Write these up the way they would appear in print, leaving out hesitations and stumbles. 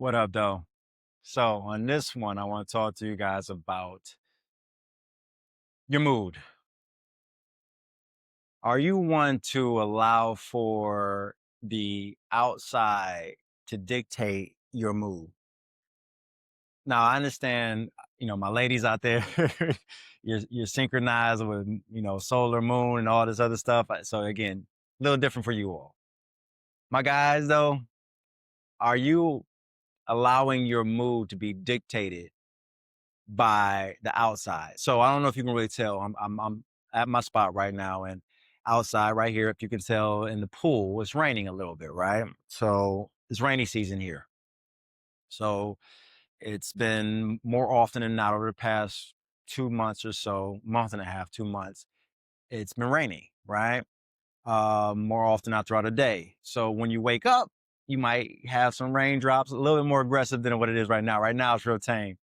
What up, though? So, on this one, I want to talk to you guys about your mood. Are you one to allow for the outside to dictate your mood? Now, I understand, my ladies out there, you're synchronized with, solar moon and all this other stuff. So, again, a little different for you all. My guys, though, are you allowing your mood to be dictated by the outside? So I don't know if you can really tell. I'm at my spot right now, and outside right here, if you can tell in the pool, it's raining a little bit, right? So it's rainy season here. So it's been more often than not over the past 2 months or so, month and a half, 2 months. It's been raining, right? More often out throughout the day. So when you wake up, you might have some raindrops, a little bit more aggressive than what it is right now. Right now, it's real tame.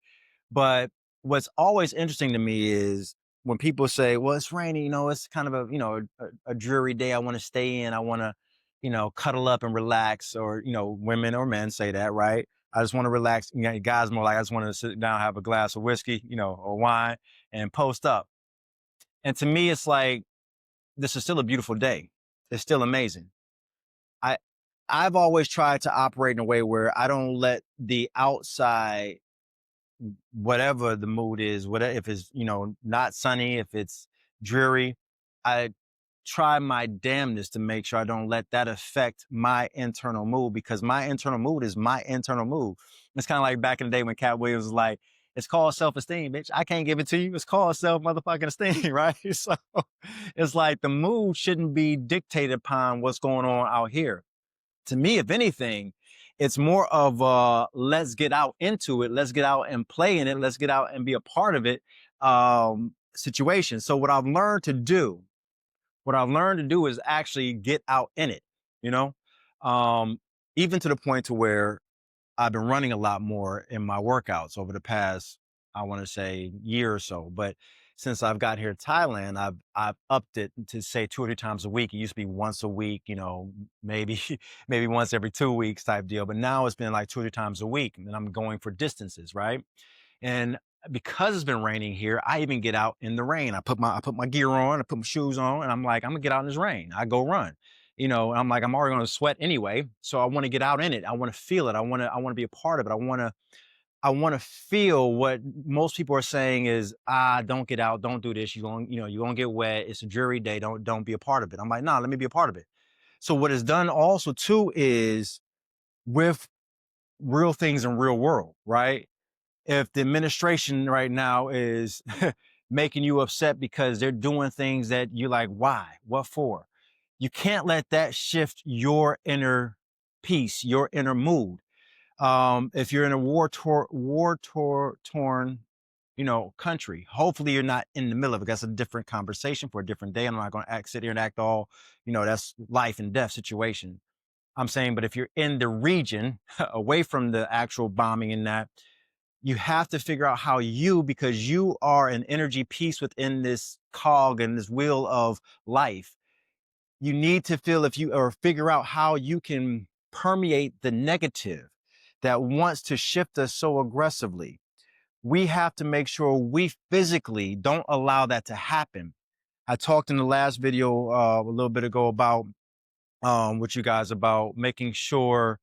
But what's always interesting to me is when people say, well, it's raining, it's kind of a dreary day. I want to stay in. I want to, cuddle up and relax. Or, women or men say that, right? I just want to relax. Guys more like, I just want to sit down, have a glass of whiskey, or wine and post up. And to me, it's like, this is still a beautiful day. It's still amazing. I, I've always tried to operate in a way where I don't let the outside, whatever the mood is, whatever, if it's, not sunny, if it's dreary, I try my damnness to make sure I don't let that affect my internal mood, because my internal mood is my internal mood. It's kind of like back in the day when Cat Williams was like, it's called self-esteem, bitch. I can't give it to you. It's called self motherfucking esteem, right? So it's like the mood shouldn't be dictated upon what's going on out here. To me, if anything, it's more of let's get out into it, let's get out and play in it, let's get out and be a part of it situation. So what I've learned to do is actually get out in it, you know, um, even to the point to where I've been running a lot more in my workouts over the past, I want to say, year or so. But since I've got here to Thailand, I've upped it to say 2 or 3 times a week. It used to be once a week, maybe maybe once every 2 weeks type deal. But now it's been like 2 or 3 times a week, and I'm going for distances, right? And because it's been raining here, I even get out in the rain. I put my gear on, I put my shoes on, and I'm like, I'm gonna get out in this rain. I go run. I'm like, I'm already gonna sweat anyway. So I want to get out in it. I want to feel it. I want to be a part of it. I want to feel what most people are saying is, don't get out, don't do this. You're gonna get wet. It's a dreary day. Don't be a part of it. I'm like, nah, let me be a part of it. So what it's done also too is with real things in real world, right? If the administration right now is making you upset because they're doing things that you're like, why? What for? You can't let that shift your inner peace, your inner mood. If you're in a torn, country, hopefully you're not in the middle of it. That's a different conversation for a different day. I'm not going to sit here and act all, that's life and death situation. I'm saying, but if you're in the region away from the actual bombing and that, you have to figure out how because you are an energy piece within this cog and this wheel of life. You need to feel if you or figure out how you can permeate the negative that wants to shift us so aggressively. We have to make sure we physically don't allow that to happen. I talked in the last video a little bit ago about with you guys about making sure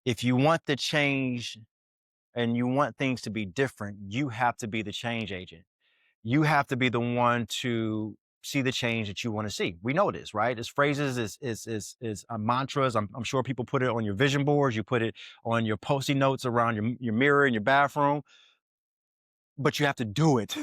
if you want the change and you want things to be different, you have to be the change agent. You have to be the one to see the change that you want to see. We know this, right? It's phrases, is mantras. I'm sure people put it on your vision boards. You put it on your post-it notes around your mirror in your bathroom, but you have to do it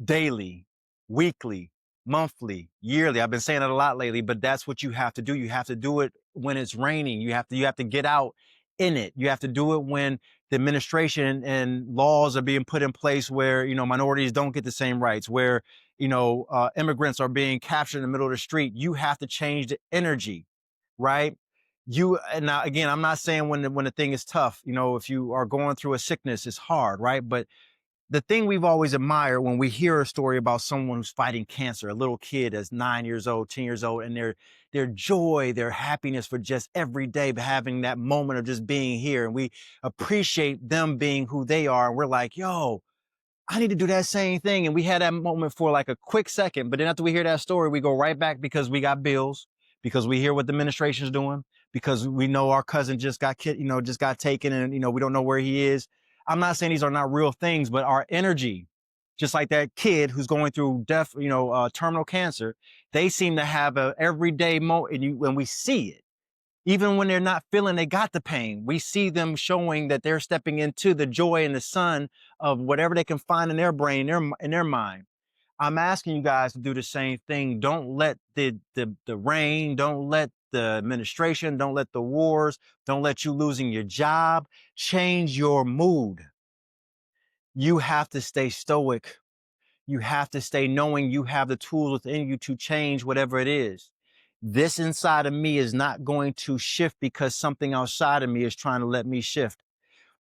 daily, weekly, monthly, yearly. I've been saying it a lot lately, but that's what you have to do. You have to do it when it's raining. You have to get out in it. You have to do it when the administration and laws are being put in place where, minorities don't get the same rights, where, immigrants are being captured in the middle of the street. You have to change the energy, right? And now again, I'm not saying when the thing is tough, if you are going through a sickness, it's hard, right? But the thing we've always admired when we hear a story about someone who's fighting cancer, a little kid that's 9 years old, 10 years old, and their joy, their happiness for just every day having that moment of just being here. And we appreciate them being who they are. And we're like, yo, I need to do that same thing. And we had that moment for like a quick second. But then after we hear that story, we go right back because we got bills, because we hear what the administration's doing, because we know our cousin just got just got taken, and we don't know where he is. I'm not saying these are not real things, but our energy, just like that kid who's going through death, terminal cancer, they seem to have a everyday moment, and when we see it, even when they're not feeling they got the pain, we see them showing that they're stepping into the joy and the sun of whatever they can find in their brain, in their mind. I'm asking you guys to do the same thing. Don't let the rain, don't let the administration, don't let the wars, don't let you losing your job change your mood. You have to stay stoic. You have to stay knowing you have the tools within you to change whatever it is. This inside of me is not going to shift because something outside of me is trying to let me shift.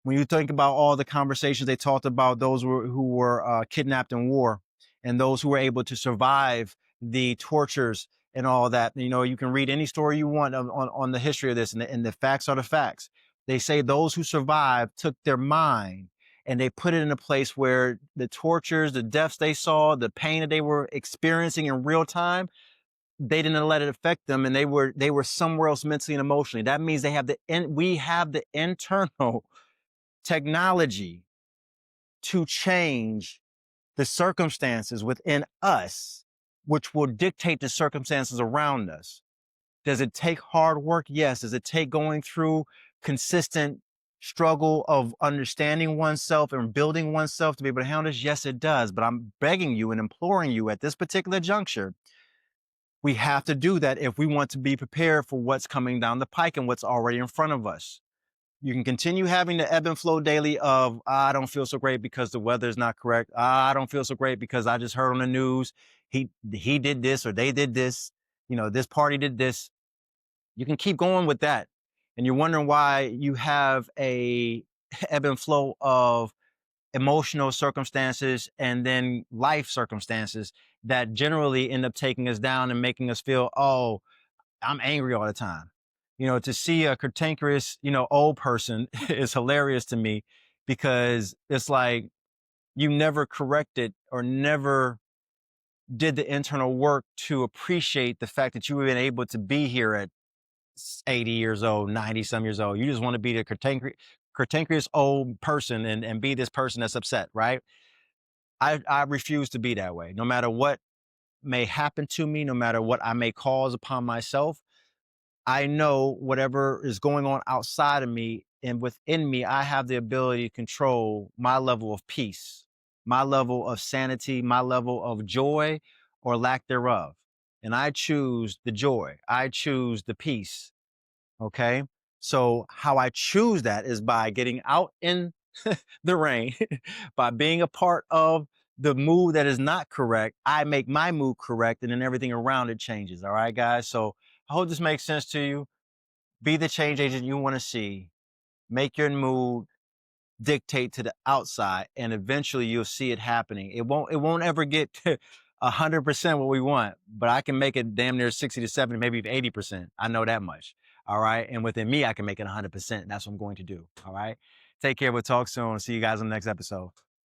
When you think about all the conversations they talked about, those who were kidnapped in war, and those who were able to survive the tortures and all that, you can read any story you want on the history of this, and the facts are the facts. They say those who survived took their mind and they put it in a place where the tortures, the deaths they saw, the pain that they were experiencing in real time, they didn't let it affect them, and they were somewhere else mentally and emotionally. That means we have the internal technology to change the circumstances within us, which will dictate the circumstances around us. Does it take hard work? Yes. Does it take going through consistent struggle of understanding oneself and building oneself to be able to handle this? Yes, it does. But I'm begging you and imploring you at this particular juncture, we have to do that if we want to be prepared for what's coming down the pike and what's already in front of us. You can continue having the ebb and flow daily of, I don't feel so great because the weather is not correct. I don't feel so great because I just heard on the news he did this or they did this. This party did this. You can keep going with that. And you're wondering why you have a ebb and flow of emotional circumstances and then life circumstances that generally end up taking us down and making us feel, oh, I'm angry all the time. To see a cantankerous, old person is hilarious to me, because it's like you never corrected or never did the internal work to appreciate the fact that you were able to be here at 80 years old, 90 some years old. You just want to be the cantankerous old person and be this person that's upset, right? I refuse to be that way. No matter what may happen to me, no matter what I may cause upon myself, I know whatever is going on outside of me and within me, I have the ability to control my level of peace, my level of sanity, my level of joy or lack thereof. And I choose the joy. I choose the peace. Okay. So how I choose that is by getting out in the rain, by being a part of the mood that is not correct. I make my mood correct, and then everything around it changes. All right, guys. So I hope this makes sense to you. Be the change agent you want to see. Make your mood dictate to the outside, and eventually you'll see it happening. It won't ever get to 100% what we want, but I can make it damn near 60 to 70, maybe even 80%. I know that much. All right. And within me, I can make it 100%. That's what I'm going to do. All right. Take care. We'll talk soon. See you guys on the next episode.